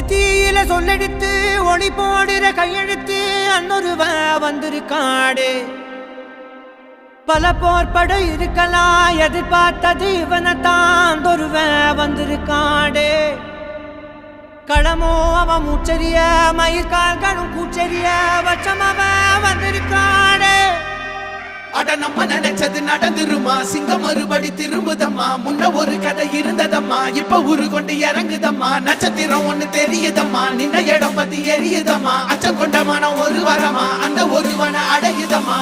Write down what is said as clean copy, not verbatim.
ஒரு தீயில சொல்லெடுத்து ஒளி போடுற கையெழுத்து அன்னொருவ வந்திருக்காடே. பல போர்பட இருக்கலாம் எதிர்பார்த்தது இவனைத்தான் ஒருவ வந்திருக்காடே. களமோ அவன் மூச்சரிய மயிர்கால்களும் கூச்சரிய வச்சம் அவன் வந்திருக்காடே. அட நம்ம நினைச்சது நடந்துருமா, சிங்கம் மறுபடி திரும்புதம்மா. முன்ன ஒரு கதை இருந்ததம்மா, இப்ப ஊரு கொண்டு இறங்குதம்மா. நட்சத்திரம் ஒண்ணு தெரியுதம்மா, நின்ன இடம் பத்தி எரியுதம்மா. அச்சம் கொண்ட மனம் ஒரு வரமா, அந்த ஒருவனை அடையுதம்மா.